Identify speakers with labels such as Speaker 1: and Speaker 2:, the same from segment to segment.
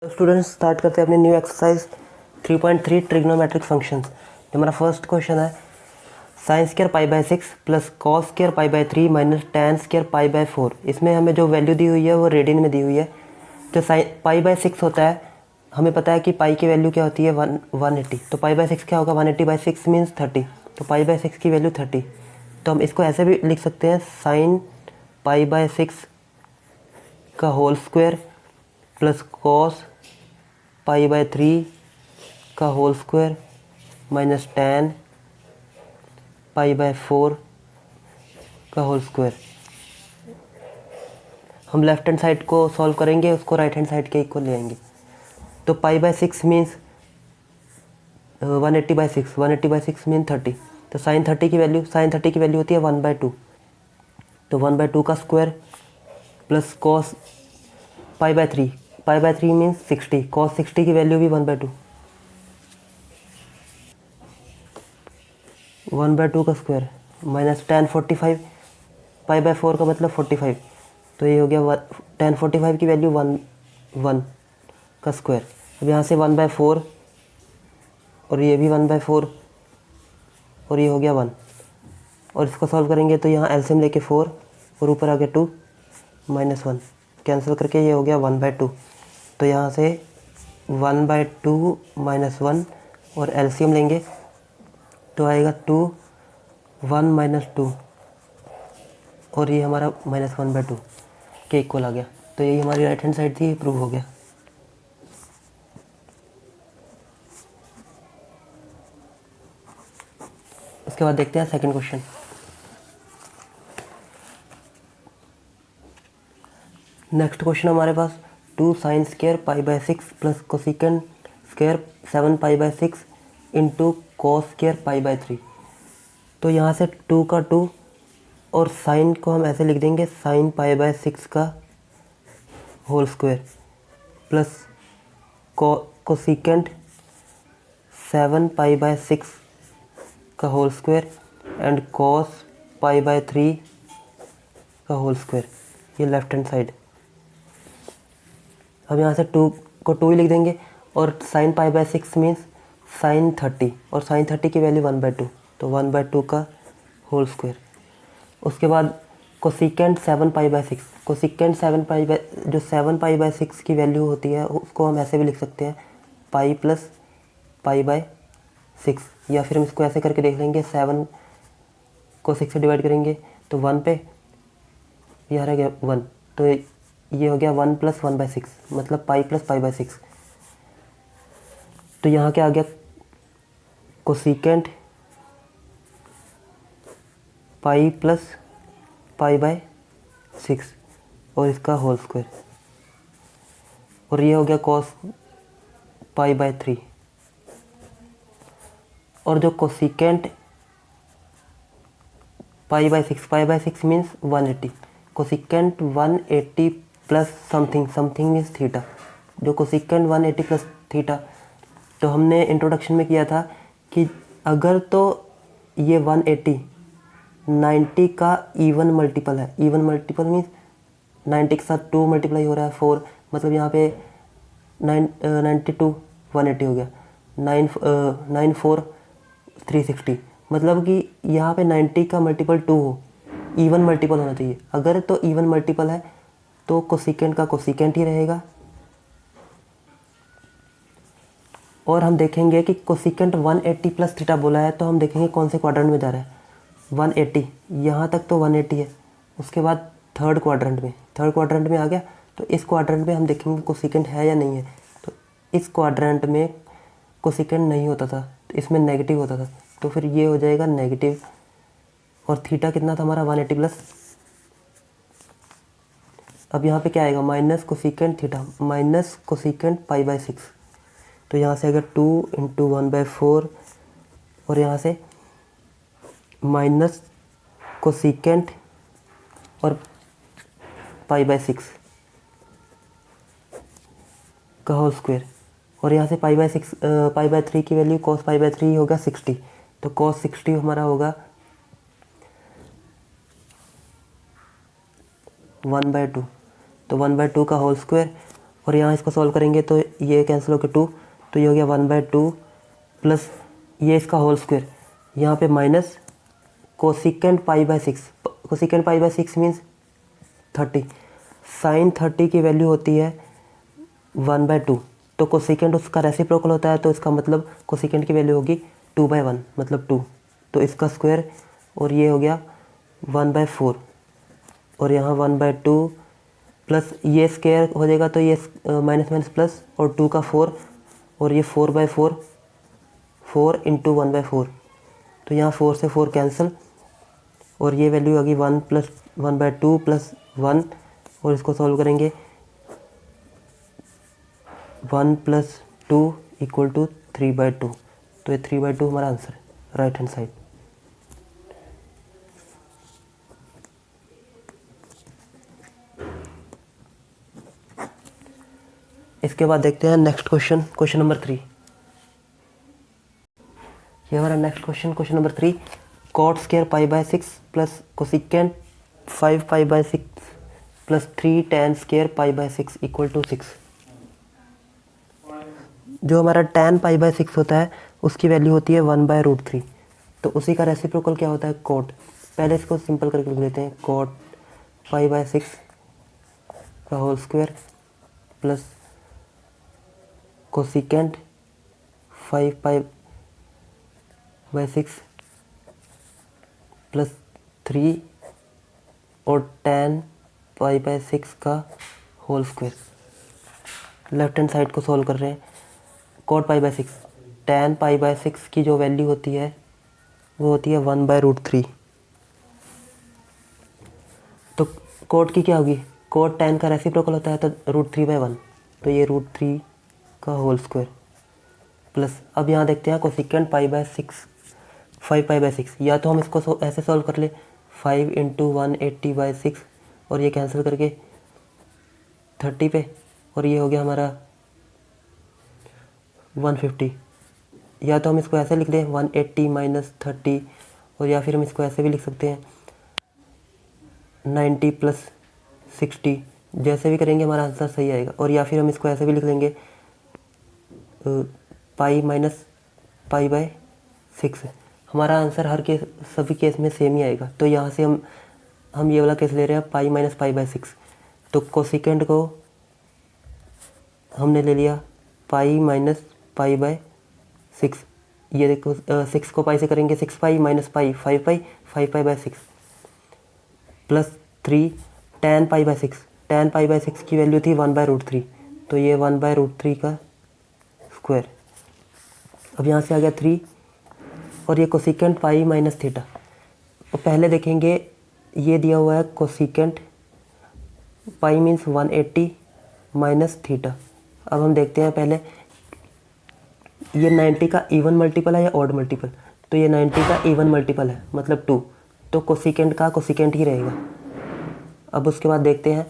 Speaker 1: Students start करते हैं अपनी न्यू एक्सरसाइज 3.3 ट्रिग्नोमेट्रिक फंक्शंस। जो हमारा फर्स्ट क्वेश्चन है sine square pi by 6 plus cos square pi by 3 minus tan square pi by 4। इसमें हमें जो वैल्यू दी हुई है वो रेडियन में दी हुई है। जो साइन पाई बाय 6 होता है, हमें पता है कि पाई की वैल्यू क्या होती है 180। तो पाई बाय 6 क्या होगा, 180/6 मीन्स 30। तो पाई बाय 6 की वैल्यू 30। तो हम इसको ऐसे भी लिख सकते हैं साइन पाई बाय 6 का whole square plus cos pi by 3 का whole square minus tan pi by 4 का होल स्क्वायर। हम लेफ्ट हैंड साइड को सॉल्व करेंगे, उसको राइट हैंड साइड के इक्वल ले आएंगे। तो पाई बाय 6 मीन्स 180/6, 180/6 मीन 30। तो साइन 30 की वैल्यू होती है 1/2। तो 1/2 का square plus cos pi by 3 means 60। Cos 60 की वैल्यू भी 1/2। 1/2 का square minus tan 45 pi by 4 का मतलब 45। तो ये हो गया टैन 45 की वैल्यू 1 का स्क्वायर। अब यहाँ से 1/4 और ये भी 1/4 और ये हो गया 1। और इसको सॉल्व करेंगे तो यहाँ एलसीएम लेके 4 और ऊपर आ गया 2 माइनस 1 कैंसिल करके ये हो गया 1/2। तो यहाँ से 1/2 माइनस 1 और एलसीएम लेंगे तो आएगा 2 1 माइनस 2 और ये हमारा माइनस 1/2 के इक्वल आ गया। तो यही हमारी राइट हैंड साइड थी, ये प्रूव हो गया। उसके बाद देखते हैं सेकंड क्वेश्चन। नेक्स्ट क्वेश्चन हमारे पास 2 sine square pi by 6 plus cosecant square 7 pi by 6 into cos square pi by 3। तो यहाँ से 2 का 2 और साइन को हम ऐसे लिख देंगे साइन पाई बाय 6 का whole square plus cosecant 7 pi by 6 का whole square and cos pi by 3 का होल स्क्वायर। ये लेफ्ट हैंड साइड। अब यहाँ से 2 को 2 ही लिख देंगे और sign pi by 6 means sign 30 और साइन 30 की वैल्यू 1/2। तो 1/2 का होल स्क्वायर। उसके बाद cosecant 7 pi by 6। Cosecant 7 pi by जो 7 पाई बाय 6 की वैल्यू होती है उसको हम ऐसे भी लिख सकते हैं पाई प्लस पाई बाय 6। या फिर हम इसको ऐसे करके देख लेंगे 7 को 6 से डिवाइड करेंगे तो 1 पे यह रह गया 1। तो ये हो गया 1 + 1/6 मतलब पाई प्लस पाई बाय 6। तो यहाँ क्या आ गया cosecant pi plus pi by 6 और इसका होल स्क्वायर। और ये हो गया कॉस पाई बाय 3। और जो cosecant pi by 6 means 180। Cosecant 180 plus something means theta. जो कोसिकेंट 180 प्लस थीटा, तो हमने इंट्रोडक्शन में किया था कि अगर तो ये 180 90 का इवन मल्टीपल है। इवन मल्टीपल मीन्स 90 के साथ 2 मल्टीप्लाई हो रहा है 4, मतलब यहाँ पे 92 180 हो गया। 9 4 360, मतलब कि यहाँ पे 90 का मल्टीपल 2 हो, इवन मल्टीपल होना चाहिए। अगर तो इवन मल्टीपल है तो कोसिकेंट का कोसिकेंट ही रहेगा। और हम देखेंगे कि कोसिकेंट 180 प्लस थीटा बोला है तो हम देखेंगे कौन से क्वाड्रेंट में जा रहा है। 180 यहाँ तक तो 180 है। उसके बाद थर्ड क्वाड्रेंट में आ गया तो इस क्वाड्रेंट में हम देखेंगे कोसिकेंट है या नहीं है। तो इस क्वाड्रेंट में कोसिकेंट नहीं होता था, तो इसमें नेगेटिव होता था, तो फिर ये हो जाएगा नेगेटिव। और थीटा कितना था हमारा 180 प्लस। अब यहाँ पे क्या आएगा minus cosecant theta minus cosecant pi by 6। तो यहाँ से अगर 2 × 1/4 और यहाँ से माइनस कोसिकेंट और पाई बाय 6 का होल स्क्वायर। और यहाँ से पाई बाय 3 की वैल्यू कॉस पाई बाय 3 होगा 60। तो कॉस 60 हमारा होगा 1/2। तो 1/2 का होल स्क्वायर और यहाँ इसको सॉल्व करेंगे तो ये कैंसिल होकर 2, तो ये हो गया 1/2 प्लस ये इसका होल स्क्वायर, यहाँ पे minus cosecant π/6। Cosecant π/6 means 30। Sine 30 की वैल्यू होती है 1/2, तो कोसिकेंट उसका रेसिप्रोकल होता है, तो इसका मतलब कोसिकेंट की वैल्यू होगी 2/1 मतलब 2, तो इसका स्क्वायर, और ये हो गया 1/4, और यहाँ 1/2 प्लस ये स्क्वायर हो जाएगा, तो ये माइनस माइनस प्लस, और 2 का 4, और ये 4/4, 4 इंटू 1/4, तो यहाँ 4 से 4 कैंसिल, और ये वैल्यू होगी 1 प्लस 1/2 प्लस 1, और इसको सॉल्व करेंगे 1 + 2 = 3/2, तो ये 3/2 हमारा आंसर है राइट हैंड साइड। इसके बाद देखते हैं नेक्स्ट क्वेश्चन, क्वेश्चन नंबर 3। ये हमारा next question, question number 3, cot square π/6 plus cosecant 5π/6 plus 3 tan square π/6 = 6। जो हमारा tan π/6 होता है उसकी वैल्यू होती है 1/√3, तो उसी का रेसिप्रोकल क्या होता है cot। पहले इसको सिंपल करके लिख लेते हैं, cot π/6 का whole square plus cosecant 5π/6 plus 3 और tan π/6 का whole square. Left hand side को सॉल्व कर रहे हैं। cot π/6, tan π/6 की जो वैल्यू होती है वो होती है 1/√3, तो cot की क्या होगी, cot tan का रेसिप्रोकल होता है, तो √3/1, तो ये √3 का होल स्क्वायर प्लस, अब यहाँ देखते हैं कोसिकेंट π/6 5π/6, या तो हम इसको ऐसे सॉल्व कर ले 5 × 180/6, और ये कैंसिल करके 30 पे, और ये हो गया हमारा 150, या तो हम इसको ऐसे लिख दें 180 - 30, और या फिर हम इसको ऐसे भी लिख सकते हैं 90 + 60, जैसे भी करेंगे हमारा आंसर सही आएगा, और या फिर हम इसको ऐसे भी लिख लेंगे पाई माइनस π/6। हमारा आंसर हर केस सभी केस में सेम ही आएगा, तो यहाँ से हम ये वाला केस ले रहे हैं पाई माइनस π/6, तो कोसिकेंट को हमने ले लिया पाई माइनस π/6, ये देखो 6 को पाई से करेंगे 6π - पाई 5π 5π/6 प्लस 3 tan π/6, tan π/6 की वैल्यू थी 1/√3, तो ये 1/√3 का स्क्वायर। अब यहाँ से आ गया 3, और ये कोसिकेंट पाई माइनस थीटा, तो पहले देखेंगे ये दिया हुआ है कोसिकेंट पाई मीन्स 180 माइनस थीटा। अब हम देखते हैं पहले ये 90 का इवन मल्टीपल है या ऑड मल्टीपल, तो ये 90 का इवन मल्टीपल है मतलब 2, तो कोसिकेंट का कोसिकेंट ही रहेगा। अब उसके बाद देखते हैं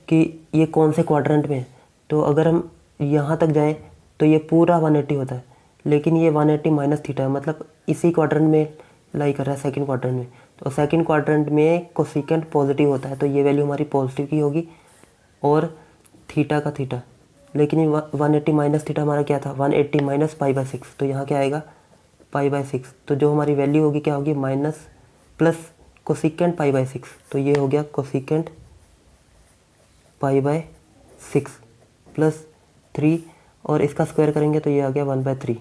Speaker 1: कि ये कौन से क्वाड्रेंट में है, तो अगर हम यहाँ तक जाएं तो ये पूरा 180 होता है, लेकिन ये 180 माइनस थीटा है, मतलब इसी क्वाड्रेंट में लाई कर रहा है, सेकंड क्वाड्रेंट में, तो सेकंड क्वाड्रेंट में कोसिकेंट पॉजिटिव होता है, तो ये वैल्यू हमारी पॉजिटिव की होगी, और थीटा का थीटा, लेकिन 180 माइनस थीटा हमारा क्या था 180 माइनस π/6, तो यहाँ क्या आएगा π/6, तो जो हमारी वैल्यू होगी क्या होगी माइनस प्लस कोसिकेंट π/6, तो ये हो गया कोसिकेंट π/6 प्लस 3, और इसका स्क्वायर करेंगे तो ये आ गया 1/3,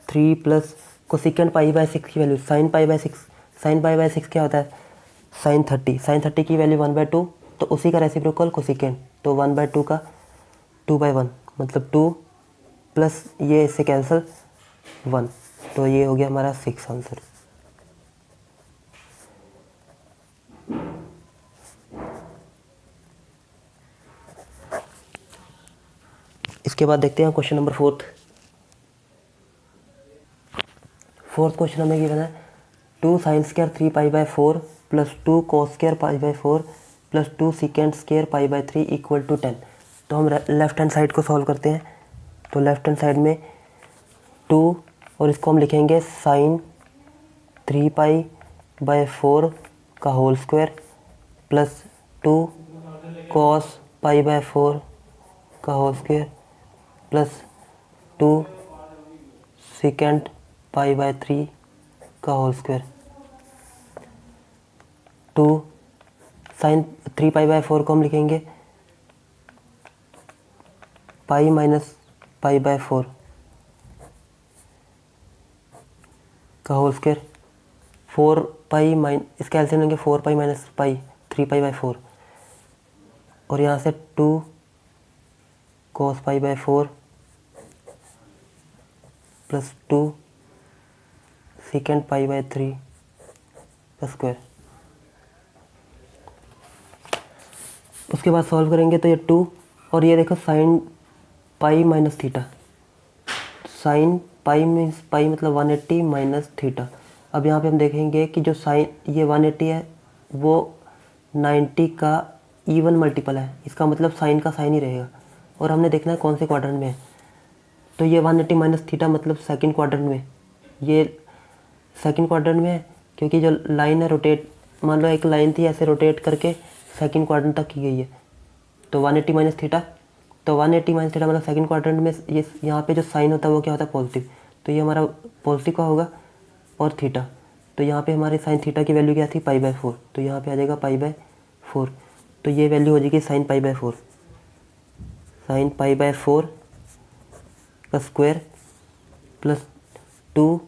Speaker 1: 3 प्लस कोसिकेंट π/6 की वैल्यू साइन π/6, साइन π/6 क्या होता है साइन 30, साइन 30 की वैल्यू 1/2, तो उसी का रेसिप्रोकल कोसिकेंट, तो 1/2 का 2/1 मतलब 2 प्लस ये इससे कैंसिल 1, तो ये हो गया हमारा 6 आंसर। इसके बाद देखते हैं क्वेश्चन नंबर 4। फोर्थ क्वेश्चन हमें गिवन है 2 sin square 3π/4 plus 2 cos square π/4 plus 2 secant square π/3 = 10। तो हम लेफ्ट हैंड साइड को सॉल्व करते हैं, तो लेफ्ट हैंड साइड में 2, और इसको हम लिखेंगे sin 3π/4 का होल स्क्वायर प्लस 2 cos पाई/4 का होल स्क्वायर प्लस 2 सेकेंड पाई/3 का होल स्क्वायर। 2 साइन 3 पाई/4 को हम लिखेंगे पाई माइनस पाई/4 का होल स्क्वायर। 4 पाई माइन इसका एलसीएम लेंगे 4 पाई माइनस पाई 3 पाई/4 और यहाँ से 2 cos पाई/4 प्लस 2 सेकेंड पाई/3 का स्क्वायर। उसके बाद सॉल्व करेंगे तो ये 2 और ये देखो sign pi minus theta. Sine pi means पाई मतलब 180 माइनस थीटा। अब यहाँ पे हम देखेंगे कि जो साइन ये 180 है वो 90 का इवन मल्टीपल है, इसका मतलब साइन का साइन ही रहेगा और हमने देखना है कौन से क्वाड्रेंट में है। तो ये 180 माइनस थीटा मतलब सेकंड क्वाड्रेंट में, ये सेकंड क्वाड्रेंट में है क्योंकि जो लाइन है रोटेट, मान लो एक लाइन थी ऐसे रोटेट करके सेकंड क्वाड्रेंट तक की गई है। तो 180 माइनस थीटा, तो 180 माइनस थीटा मतलब सेकंड क्वाड्रेंट में ये यहाँ पे जो साइन होता है वो क्या होता है पॉजिटिव, तो ये हमारा पॉजिटिव का होगा और थीटा। तो यहाँ पे हमारे साइन थीटा की वैल्यू क्या थी पाई/4, तो यहाँ पे आ जाएगा पाई/4। तो ये वैल्यू हो जाएगी साइन पाई/4, साइन पाई/4 का स्क्वायर प्लस 2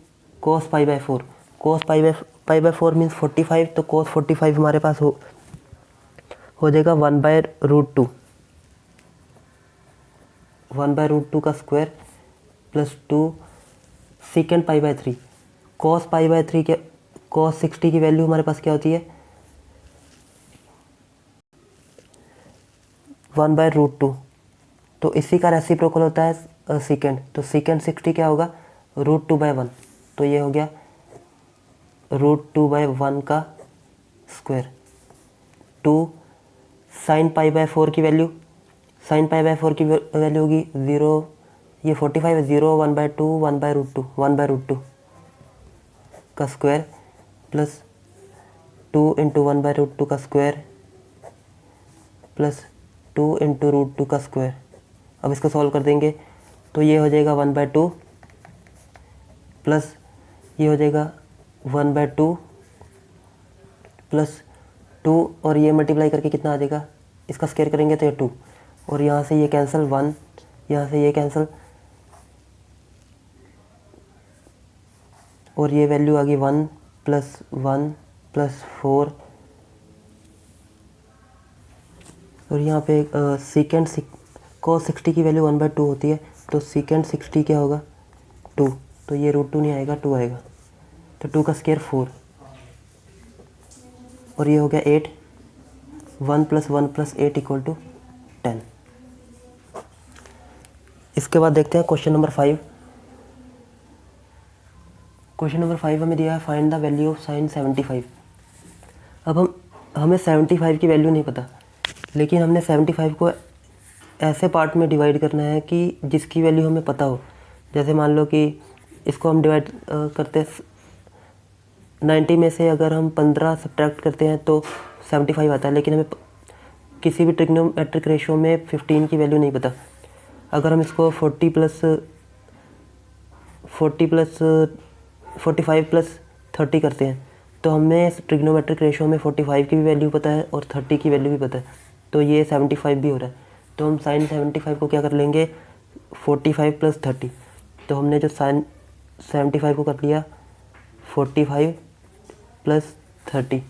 Speaker 1: cos पाई/4। cos पाई/4 मीन्स 45, तो cos 45 हमारे पास हो जाएगा 1/√2, 1/√2 का स्क्वायर प्लस 2 सेकेंड पाई/3। cos पाई/3 के cos 60 की वैल्यू हमारे पास क्या होती है 1/√2, तो इसी का रेसिप्रोकल होता है सेकेंड, तो सेकेंड 60 क्या होगा √2/1, तो ये हो गया √2/1 का स्क्वायर। 2 साइन पाई/4 की वैल्यू, साइन पाई/4 की वैल्यू होगी 0, ये 45 है 0 1/2 1/√2 1/√2 का स्क्वायर प्लस 2 इंटू 1/√2 का स्क्वायर प्लस 2 इंटू √2 का स्क्वायर। अब इसको सॉल्व कर देंगे तो ये हो जाएगा 1/2 प्लस ये हो जाएगा 1/2 प्लस 2 और ये मल्टीप्लाई करके कितना आ जाएगा, इसका स्क्वायर करेंगे तो ये 2 और यहाँ से ये कैंसिल 1, यहाँ से ये कैंसिल और ये वैल्यू आ गई 1 प्लस 1 प्लस 4 और यहाँ पे सेकेंड cos 60 की वैल्यू 1/2 होती है, तो सेकेंड 60 क्या होगा 2, तो ये √2 नहीं आएगा 2 आएगा, तो 2 का स्क्वायर 4 और ये हो गया 8, 1 प्लस 1 प्लस 8 इक्वल टू 10। इसके बाद देखते हैं क्वेश्चन नंबर 5। क्वेश्चन नंबर 5 हमें दिया है find the value of sine 75। अब हमें 75 की वैल्यू नहीं पता, लेकिन हमने 75 को ऐसे पार्ट में डिवाइड करना है कि जिसकी वैल्यू हमें पता हो। जैसे मान लो कि इसको हम डिवाइड करते 90 में से अगर हम 15 सब्ट्रैक्ट करते हैं तो 75 आता है, लेकिन हमें किसी भी ट्रिग्नोमेट्रिक रेशियो में 15 की वैल्यू नहीं पता। अगर हम इसको 45 प्लस 30 करते हैं तो हमें ट्रिग्नोमेट्रिक रेशियो में 45 की भी वैल्यू पता है और 30 की वैल्यू भी पता है, तो ये 75 भी हो रहा है। तो हम साइन 75 को क्या कर लेंगे 45 प्लस 30, तो हमने जो साइन 75 को कर लिया 45 प्लस 30।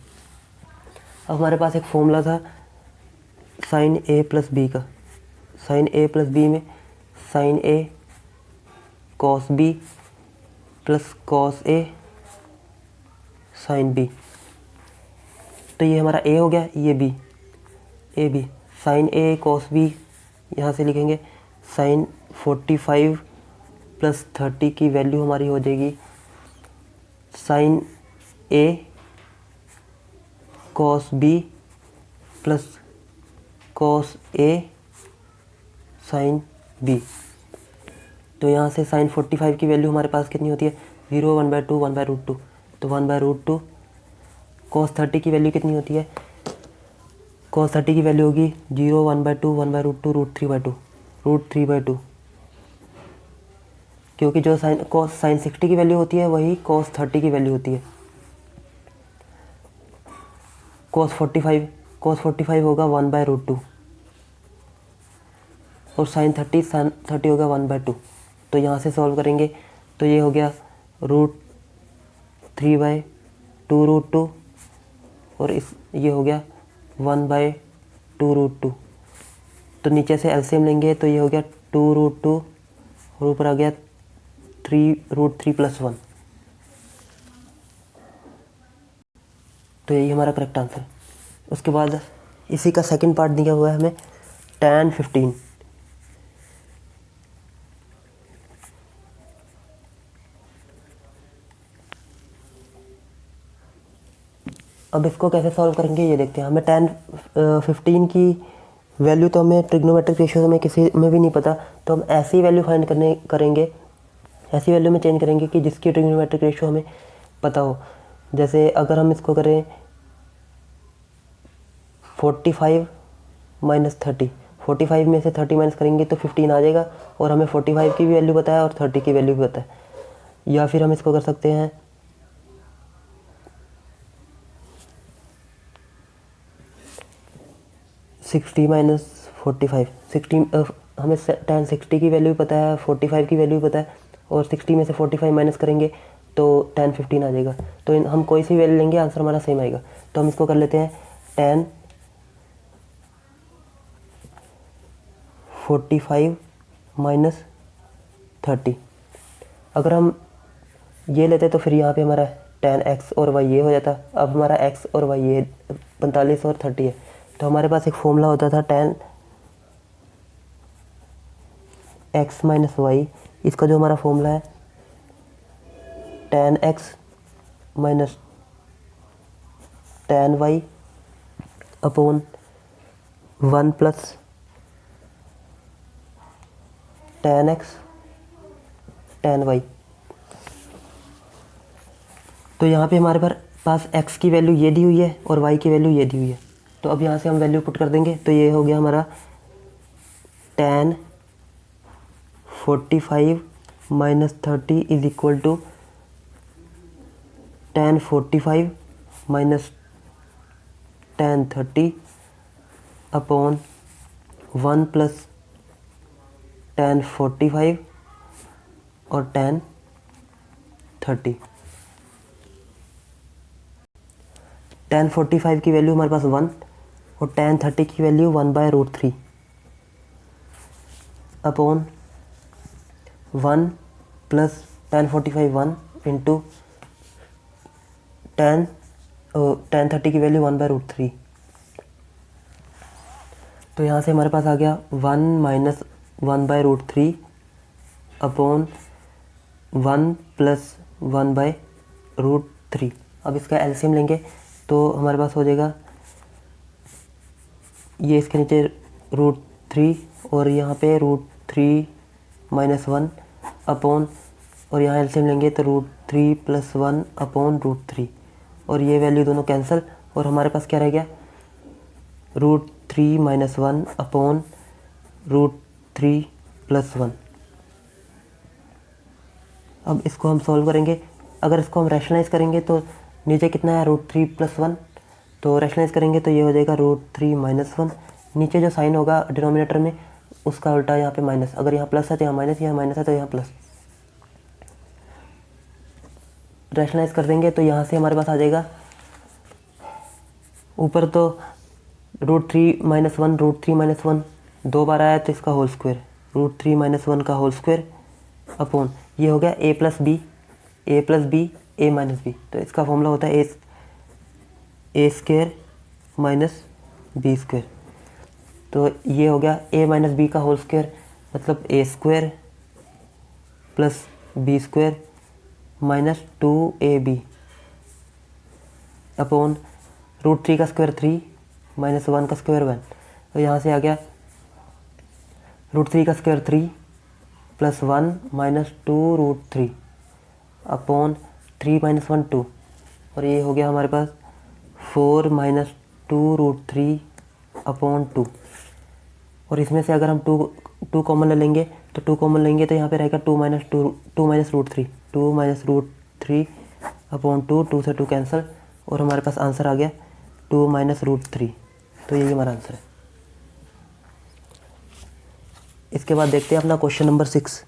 Speaker 1: अब हमारे पास एक फॉर्मूला था साइन ए प्लस बी का, साइन ए प्लस बी में sine A cos B plus cos A sine B, तो ये हमारा ए हो गया, ये B, A B sine A cos B, यहाँ से लिखेंगे साइन 45 प्लस 30 की वैल्यू हमारी हो जाएगी sign A cos B plus cos A sine B. तो यहाँ से साइन 45 की वैल्यू हमारे पास कितनी होती है 0 1/2 1/√2, तो 1/√2 कॉस 30 की वैल्यू कितनी होती है cos 30 की वैल्यू होगी 0, 1/2, 1/√2, √3/2, √3/2, क्योंकि जो sin 60 की वैल्यू होती है वही cos 30 की वैल्यू होती है। cos 45 होगा 1/√2 और sin 30 होगा 1/2। तो यहाँ से सॉल्व करेंगे तो ये हो गया √3/2√2 और ये हो गया 1/2√2। तो नीचे से एलसीएम लेंगे तो ये हो गया 2√2 और ऊपर आ गया 3√3 + 1। तो यही हमारा करेक्ट आंसर। उसके बाद इसी का सेकंड पार्ट दिया हुआ है हमें tan 15। अब इसको कैसे सॉल्व करेंगे ये देखते हैं। हमें tan 15 की वैल्यू तो हमें ट्रिग्नोमेट्रिक रेशियो में किसी में भी नहीं पता, तो हम ऐसी वैल्यू फाइंड करेंगे, ऐसी वैल्यू में चेंज करेंगे कि जिसकी ट्रिग्नोमेट्रिक रेशियो हमें पता हो। जैसे अगर हम इसको करें 45 - 30, 45 में से 30 माइनस करेंगे तो 15 आ जाएगा, और हमें 45 की भी वैल्यू पता है और 30 की वैल्यू भी पता है। या फिर हम इसको कर सकते हैं 60 - 45, 60 हमें tan 60 की वैल्यू पता है, 45 की वैल्यू पता है, और 60 में से 45 माइनस करेंगे तो tan 15 आ जाएगा। तो हम कोई सी वैल्यू लेंगे आंसर हमारा सेम आएगा। तो हम इसको कर लेते हैं tan 45 - 30। अगर हम ये लेते तो फिर यहाँ पे हमारा tan x और y ये हो जाता। अब हमारा x और y ये 45 और 30 है, तो हमारे पास एक फॉर्मूला होता था tan x - y। इसका जो हमारा फॉर्मूला है tan x - tan y upon 1 + tan x tan y। तो यहाँ पे हमारे पास x की वैल्यू ये दी हुई है और y की वैल्यू ये दी हुई है। तो अब यहाँ से हम वैल्यू पुट कर देंगे तो ये हो गया हमारा tan 45 - 30 is equal to tan 45 - tan 30 upon 1 + tan 45 और tan 30। tan 45 की वैल्यू हमारे पास 1 और tan 30 की value 1/√3 upon 1 + tan 45 1 into tan 30 की वैल्यू 1/√3। तो यहाँ से हमारे पास आ गया 1 - 1/√3 अपॉन 1 + 1/√3। अब इसका एलसीएम लेंगे तो हमारे पास हो जाएगा ये इसके नीचे √3 और यहाँ पे √3 - 1 अपॉन, और यहाँ एलसीएम लेंगे तो √3 + 1 अपॉन √3, और ये वैल्यू दोनों कैंसिल, और हमारे पास क्या रह गया √3 - 1 अपॉन √3 + 1। अब इसको हम सॉल्व करेंगे। अगर इसको हम रैशनलाइज करेंगे तो नीचे कितना है √3 + 1, तो रैशनलाइज करेंगे तो ये हो जाएगा √3 - 1। नीचे जो साइन होगा डिनोमिनेटर में उसका उल्टा यहाँ पे माइनस, अगर यहाँ प्लस है तो यहाँ माइनस, यहाँ माइनस है तो यहाँ प्लस। रैशनलाइज कर देंगे तो यहाँ से हमारे पास आ जाएगा ऊपर तो √3 - 1 √3 - 1 दो बार आया तो इसका होल स्क्वायर, √3 - 1 का होल स्क्वायर अपॉन ये हो गया a + b, a + b a - b। तो इसका फॉर्मूला होता है a² - b²। तो ये हो गया a - b का होल स्क्वायर, मतलब a² + b² - 2ab अपॉन √3 का स्क्वायर 3 - 1 का स्क्वायर 1। तो यहाँ से आ गया √3 का स्क्वायर 3 + 1 - 2√3 अपॉन 3 - 1 2, और ये हो गया हमारे पास 4 - 2√3 अपॉन 2, और इसमें से अगर हम टू कॉमन ले लेंगे तो 2 कॉमन लेंगे तो यहाँ पे रहेगा 2 माइनस रूट थ्री अपॉन 2 से 2 कैंसिल, और हमारे पास आंसर आ गया 2 माइनस रूट थ्री। तो यही हमारा आंसर है। इसके बाद देखते हैं अपना क्वेश्चन नंबर 6।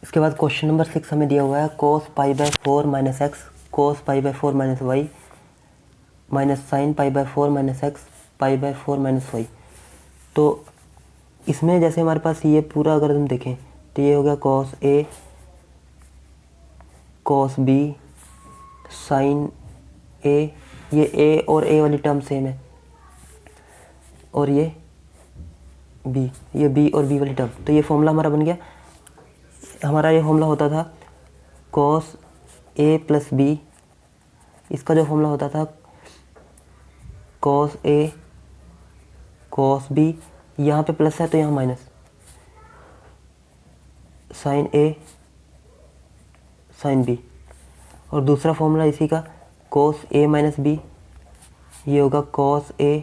Speaker 1: इसके बाद क्वेश्चन नंबर 6 हमें दिया हुआ है cos pi by 4 minus x, cos pi by 4 minus y, minus sine pi by 4 minus x, pi by 4 minus y. तो इसमें जैसे हमारे पास ये पूरा अगर हम देखें तो ये हो गया cos A, cos B, sine A, ये A और A वाली टर्म सेम है, और ये B और B वाली टर्म। तो ये फॉर्मूला हमारा बन गया। हमारा ये फॉर्मूला होता था cos A प्लस B, इसका जो फॉर्मूला होता था cos A cos B, यहाँ पे प्लस है तो यहाँ minus, sine A sine B। और दूसरा फॉर्मूला इसी का cos A माइनस B, ये होगा cos A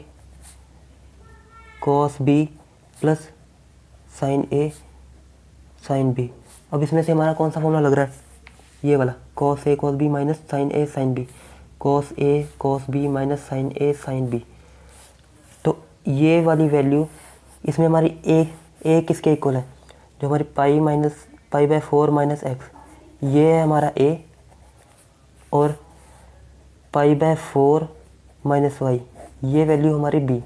Speaker 1: cos B plus sine A sine B। अब इसमें से हमारा कौन सा फॉर्मूला लग रहा है? ये वाला cos A cos B minus sine A sine B, cos A cos B minus sine A sine B। तो ये वाली वैल्यू इसमें हमारी A किसके इक्वल है? जो हमारी पाई बाय 4 माइनस एक्स, ये है हमारा A, और पाई बाय 4 माइनस वाई, ये वैल्यू हमारी B।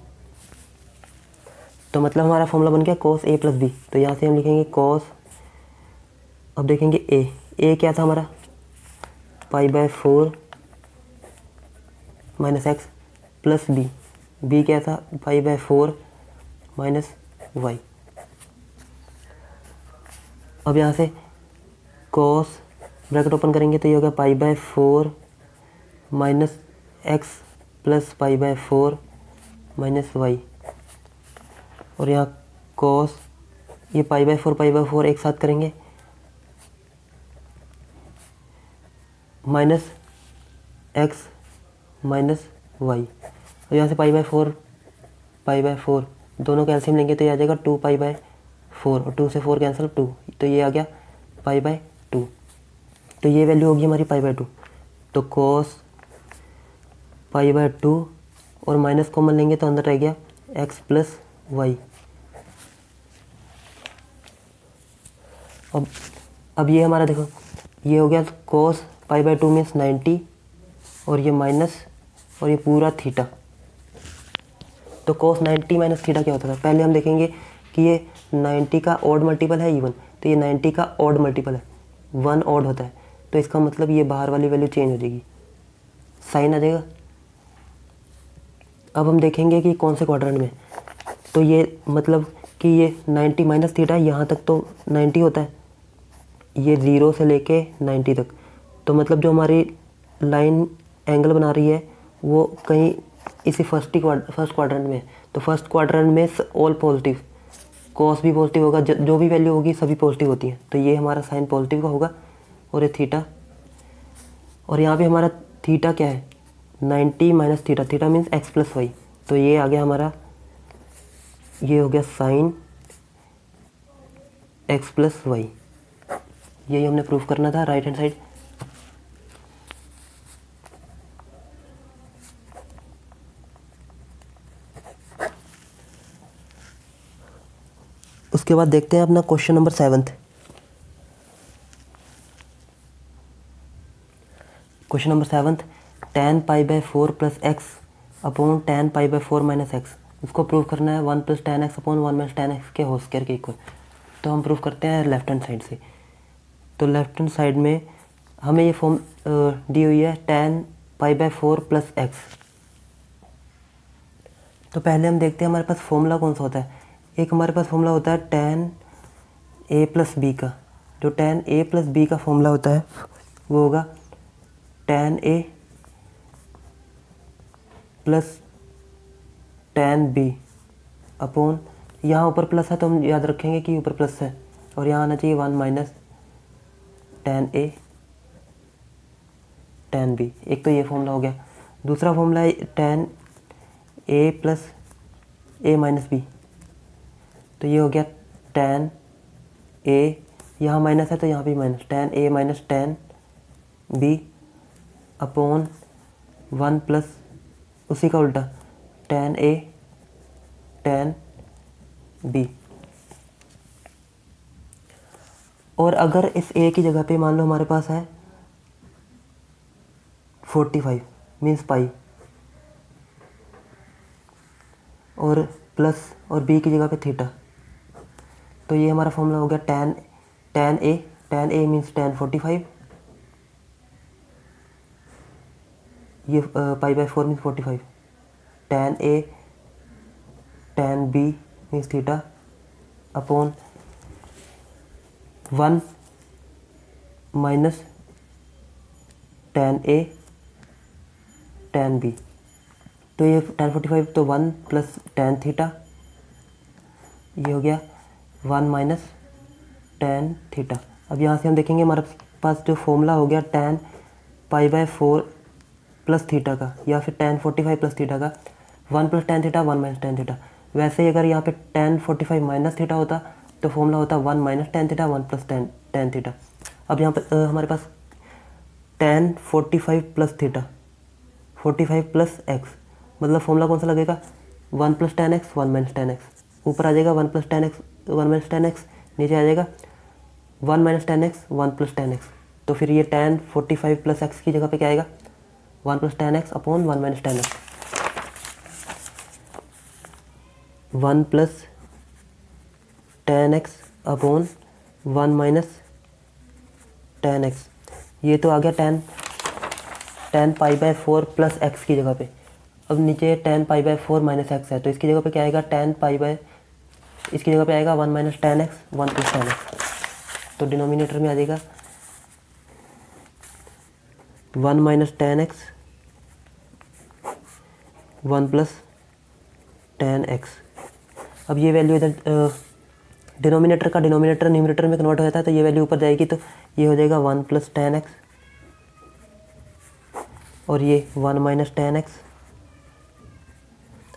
Speaker 1: तो मतलब हमारा फॉर्मूला बन गया cos A प्लस B। तो यहाँ से हम लिखेंगे cos, अब देखेंगे A क्या था हमारा? Pi by 4 minus x plus B क्या था? Pi by 4 minus y. अब यहाँ से cos ब्रैकेट ओपन करेंगे तो ये होगा pi by 4 minus x plus pi by 4 minus y, और यहाँ cos, ये पाई बाय 4 एक साथ करेंगे, माइनस एक्स माइनस वाई, और यहाँ से पाई बाय 4 दोनों का एलसीएम लेंगे तो ये आ जाएगा 2 पाई बाय 4, और 2 से 4 कैंसिल 2, तो ये आ गया पाई बाय 2। तो ये वैल्यू होगी हमारी पाई बाय 2। तो cos पाई बाय 2 और माइनस कॉमन लेंगे तो अंदर रह गया x प्लस वाई। अब ये हमारा देखो, ये हो गया cos पाई बाय 2 मीन्स 90, और ये माइनस, और ये पूरा थीटा। तो cos 90 माइनस थीटा क्या होता था? पहले हम देखेंगे कि ये 90 का ऑड मल्टीपल है इवन, तो ये 90 का ऑड मल्टीपल है, 1 ऑड होता है, तो इसका मतलब ये बाहर वाली वैल्यू चेंज हो जाएगी, साइन आ जाएगा। अब हम देखेंगे कि कौन से क्वाड्रेंट में, तो ये मतलब कि ये 90 माइनस थीटा यहाँ तक तो 90 होता है, ये 0 से लेके 90 तक, तो मतलब जो हमारी लाइन एंगल बना रही है वो कहीं इसी फर्स्ट क्वाड्रेंट में है। तो फर्स्ट क्वाड्रेंट में ऑल पॉजिटिव, कॉस भी पॉजिटिव होगा, जो भी वैल्यू होगी सभी पॉजिटिव होती हैं, तो ये हमारा साइन पॉजिटिव का होगा, और ये थीटा, और यहाँ पे हमारा थीटा क्या है? 90 minus theta means x plus y, तो ये आ गया हमारा, ये हो गया साइन एक्स प्लस वाई। यही हमने प्रूफ करना था राइट हैंड साइड। उसके बाद देखते हैं अपना question number 7। Question number 7, tan pi by 4 plus x upon tan pi by 4 minus x, उसको प्रूव करना है 1 plus tan x upon 1 minus tan x के होल स्क्वायर के इक्वल। तो हम प्रूव करते हैं लेफ्ट हैंड साइड से। तो लेफ्ट हैंड साइड में हमें ये फॉर्म दी हुई है tan pi by 4 plus x. तो पहले हम देखते हैं हमारे पास फॉर्मूला कौन सा होता है। एक हमारे पास फॉर्मूला होता है tan a प्लस बी का। जो tan a प्लस बी का फॉर्मूला होता है वो होगा tan a plus tan b upon, यहाँ ऊपर प्लस है तो हम याद रखेंगे कि ऊपर प्लस है, और यहाँ आना चाहिए 1 minus tan a tan b। एक तो ये फॉर्मूला हो गया। दूसरा फॉर्मूला है tan a plus a minus B, तो ये हो गया tan a, यहाँ माइनस है तो यहाँ भी minus, tan a minus tan b upon 1 plus उसी का उल्टा tan a tan b। और अगर इस a की जगह पे मान लो हमारे पास है 45 मीन्स पाई, और प्लस और b की जगह पे थीटा, तो ये हमारा फॉर्मूला हो गया tan a मीन्स tan 45, ये पाई by 4 means 45, tan a tan b means theta upon 1 minus tan a tan b, तो ये tan 45 तो 1 प्लस tan थीटा, ये हो गया 1 माइनस tan थीटा। अब यहाँ से हम देखेंगे हमारे पास जो फॉर्मूला हो गया tan pi by 4 plus theta का, या फिर tan 45 प्लस थीटा का, 1 plus tan theta 1 minus tan theta. वैसे ही अगर यहाँ पे tan 45 माइनस थीटा होता तो फॉर्मूला होता 1 minus tan theta 1 plus tan theta. अब यहाँ पर हमारे पास tan 45 plus theta 45 plus x, मतलब फॉर्मूला कौन सा लगेगा 1 plus tan x 1 minus tan x, ऊपर आ जाएगा 1 plus tan x 1 minus tan x, नीचे आ जाएगा 1 minus tan x 1 plus tan x. तो फिर ये tan 45 प्लस एक्स की जगह पे क्या आएगा 1 plus tan x upon 1 minus tan x, 1 plus tan x upon 1 minus tan x. ये तो आ गया tan pi by 4 plus x की जगह पे। अब नीचे tan pi by 4 minus x है, तो इसकी जगह पे क्या आएगा tan पाई बाय, इसकी जगह पे आएगा 1 minus tan x 1 plus tan x, तो डिनोमिनेटर में आ जाएगा 1 minus tan x 1 plus tan x. अब ये वैल्यू इधर डिनोमिनेटर का डिनोमिनेटर न्यूमरेटर में कन्वर्ट हो जाता है, तो ये वैल्यू ऊपर जाएगी, तो ये हो जाएगा 1 प्लस tan एक्स और ये 1 माइनस tan एक्स।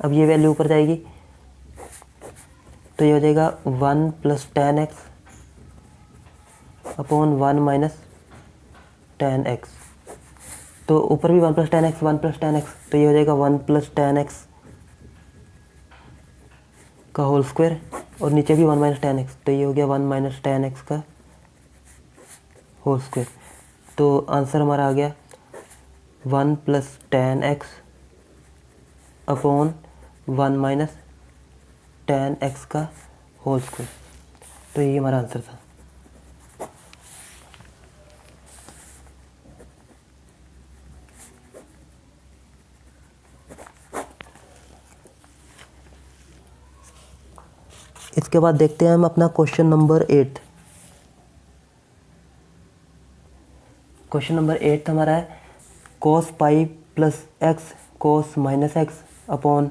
Speaker 1: अब ये वैल्यू ऊपर जाएगी तो ये हो जाएगा 1 plus tan x upon 1 minus tan x, तो ऊपर भी 1 plus tan x 1 plus tan x, तो ये हो जाएगा 1 प्लस tan एक्स का होल स्क्वायर, और नीचे भी 1 माइनस tan एक्स, तो ये हो गया 1 माइनस tan एक्स का होल स्क्वायर। तो आंसर हमारा आ गया 1 plus tan x upon 1 minus tan x का होल स्क्वायर। तो ये हमारा आंसर था। इसके बाद देखते हैं हम अपना क्वेश्चन नंबर 8। क्वेश्चन नंबर 8 हमारा है cos pi plus x cos minus x upon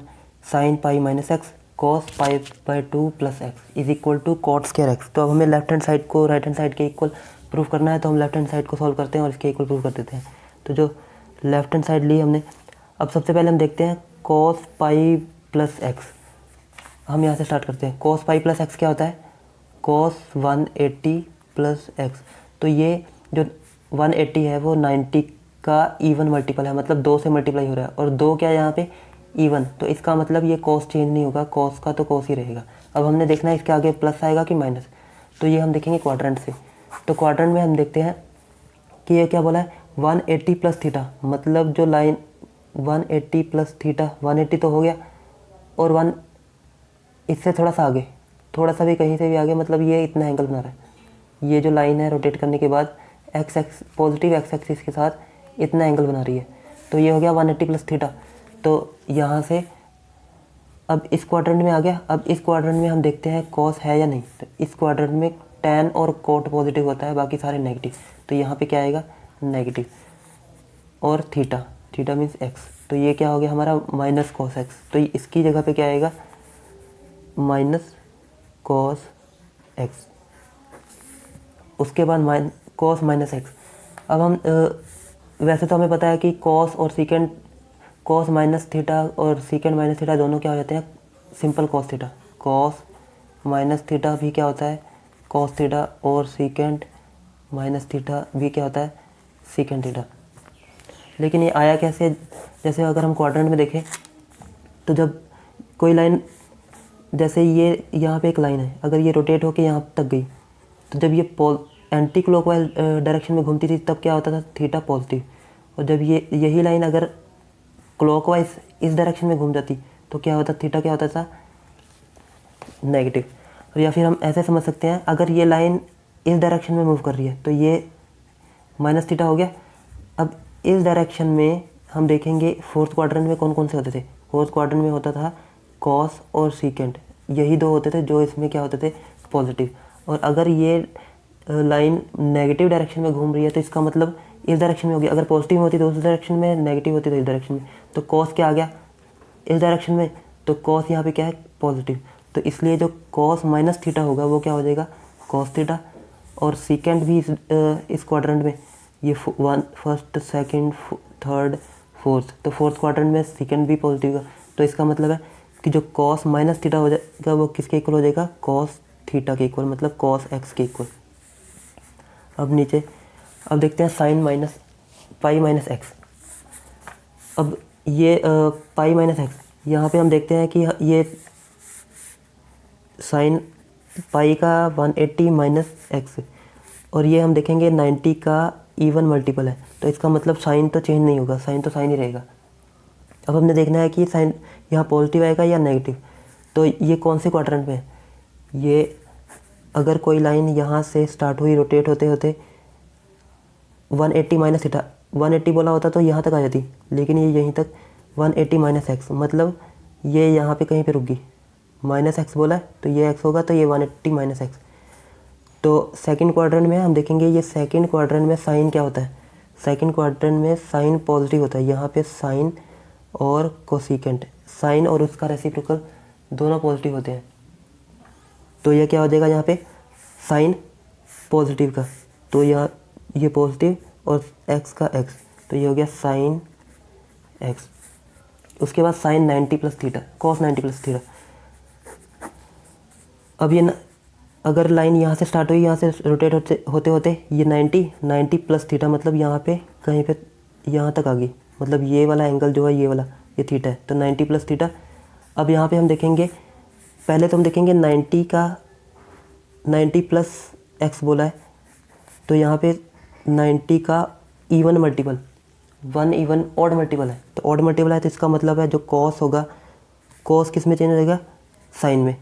Speaker 1: sine pi minus x cos pi by 2 plus x is equal to cot square x. तो अब हमें लेफ्ट हैंड साइड को राइट हैंड साइड के equal proof करना है, तो हम left hand side को सॉल्व करते हैं और इसके इक्वल प्रूफ कर देते हैं। तो जो लेफ्ट हैंड साइड ली हमने, अब सबसे पहले हम देखते हैं cos पाई प्लस एक्स। हम यहाँ से स्टार्ट करते हैं। cos पाई प्लस एक्स क्या होता है cos 180 प्लस एक्स। तो ये जो 180 है वो 90 का इवन मल्टीपल है, मतलब 2 से मल्टीप्लाई हो रहा है, और 2 क्या है यहाँ पे इवन, तो इसका मतलब ये cos चेंज नहीं होगा, cos का तो cos ही रहेगा। अब हमने देखना है इसके आगे प्लस आएगा कि माइनस, तो ये हम देखेंगे क्वाड्रेंट से। तो क्वाड्रेंट में हम देखते हैं कि ये क्या बोला है 180 प्लस थीटा, मतलब जो लाइन 180 प्लस थीटा 180 तो हो गया, और 1 इससे थोड़ा सा आगे, थोड़ा सा भी कहीं से भी आगे, मतलब ये इतना एंगल बना रहा है। ये जो लाइन है रोटेट करने के बाद x x positive x axis के साथ इतना एंगल बना रही है, तो ये हो गया 180 प्लस थीटा। तो यहाँ से अब इस क्वाड्रेंट में आ गया। अब इस क्वाड्रेंट में हम देखते हैं कॉस है या नहीं, तो इस क्वाड्रेंट में टैन और कोट पॉजिटिव होता है, बाकी सारे नेगेटिव, तो यहाँ पे क्या आएगा नेगेटिव, और थीटा, थीटा मीन्स एक्स, तो ये क्या हो गया हमारा माइनस कॉस एक्स, तो इसकी जगह पे क्या आएगा माइनस कॉस एक्स। उसके बाद कॉस माइनस एक्स। अब हम वैसे तो हमें पता है कि कॉस और सीकेंट कॉस माइनस थीटा और सीकेंड माइनस थीटा दोनों क्या हो जाते हैं, simple cos theta. Cos minus theta भी क्या होता है, कॉस थीटा, और सीकेंड माइनस थीटा भी क्या होता है, सीकेंड थीटा। लेकिन ये आया कैसे, जैसे अगर हम क्वाड्रेंट में देखें तो जब कोई लाइन, जैसे ये यहाँ पे एक लाइन है, अगर ये रोटेट होकर यहाँ तक गई तो जब ये एंटी क्लॉकवाइज डायरेक्शन में घूमती थी तब क्या होता था, थीटा पॉजिटिव। और जब ये यही लाइन अगर क्लॉकवाइज इस डायरेक्शन में घूम जाती तो क्या होता, थीटा क्या होता था, नेगेटिव। और या फिर हम ऐसे समझ सकते हैं, अगर ये लाइन इस डायरेक्शन में मूव कर रही है तो ये माइनस थीटा हो गया। अब इस डायरेक्शन में हम देखेंगे फोर्थ क्वाड्रेंट में कौन कौन से होते थे। फोर्थ क्वाड्रेंट में होता था कॉस और सीकेंड, यही दो होते थे जो इसमें क्या होते थे, पॉजिटिव। और अगर ये लाइन नेगेटिव डायरेक्शन में घूम रही है तो इसका मतलब इस डायरेक्शन में होगी, अगर पॉजिटिव होती तो उस डायरेक्शन में, नेगेटिव होती तो इस डायरेक्शन में। तो कॉस क्या आ गया इस डायरेक्शन में, तो कॉस यहाँ पे क्या है, पॉजिटिव। तो इसलिए जो कॉस माइनस थीटा होगा वो क्या हो जाएगा, कॉस थीटा। और सीकेंड भी इस क्वाड्रेंट में ये फर्स्ट सेकंड थर्ड फोर्थ, तो फोर्थ क्वाड्रेंट में सेकंड भी पॉजिटिव का। तो इसका मतलब है कि जो कॉस माइनस थीटा हो जाएगा वो किसके इक्वल हो जाएगा, कॉस थीटा के इक्वल, मतलब कॉस एक्स के इक्वल। अब नीचे अब देखते हैं sine minus pi minus x. अब ये पाई माइनस एक्स, यहाँ पे हम देखते हैं कि ये साइन पाई का 180 माइनस एक्स, और ये हम देखेंगे 90 का इवन मल्टीपल है। तो इसका मतलब साइन तो चेंज नहीं होगा, साइन तो साइन ही रहेगा। अब हमने देखना है कि साइन यहाँ पॉजिटिव आएगा या नेगेटिव। तो ये कौन से क्वाड्रेंट में है, ये अगर कोई लाइन यहाँ से स्टार्ट हुई रोटेट होते होते 180 माइनस थीटा, 180 बोला होता तो यहाँ तक आ जाती, लेकिन ये यहीं तक 180 माइनस एक्स, मतलब ये यहाँ पे कहीं पे रुक गई। माइनस एक्स बोला है तो ये एक्स होगा, तो ये 180 माइनस एक्स। तो सेकंड क्वाड्रेंट में हम देखेंगे, ये सेकंड क्वाड्रेंट में साइन क्या होता है, सेकंड क्वाड्रेंट में साइन पॉजिटिव होता है। यहाँ पे साइन और कोसिकेंट, साइन और उसका रेसिप्रोकल दोनों पॉजिटिव होते हैं। तो यह क्या हो जाएगा, यहाँ पे साइन पॉजिटिव का, तो यहाँ ये पॉजिटिव और एक्स का एक्स, तो ये हो गया साइन एक्स। उसके बाद sine 90 plus theta, cos 90 plus theta. अब ये अगर लाइन यहाँ से स्टार्ट हुई, यहाँ से रोटेट होते होते ये 90 प्लस थीटा, मतलब यहाँ पे कहीं पे यहाँ तक आ गई, मतलब ये वाला एंगल जो है ये वाला, ये थीटा है, तो 90 प्लस थीटा। अब यहाँ पे हम देखेंगे, पहले तो हम देखेंगे 90 प्लस एक्स बोला है, तो यहाँ पे 90 का even multiple, 1 even odd multiple है, तो ऑड मल्टीपल है तो इसका मतलब है जो कॉस होगा, कॉस किस में चेंज हो जाएगा, साइन में।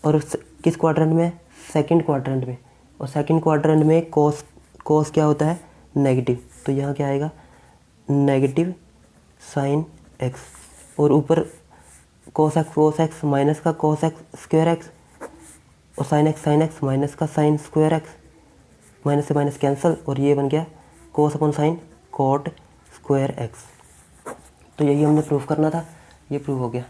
Speaker 1: और किस क्वाड्रेंट में, सेकंड क्वाड्रेंट में। और सेकंड क्वाड्रेंट में कॉस क्या होता है, नेगेटिव, तो यहाँ क्या आएगा, नेगेटिव साइन एक्स। और ऊपर कॉस एक्स माइनस का कॉस एक्स स्क्वायर एक्स, और साइन एक्स माइनस का साइन स्क्वायर एक्स, माइनस से माइनस कैंसिल, और ये बन गया cos upon sine cot square x. तो यही हमने प्रूफ करना था, ये प्रूफ हो गया।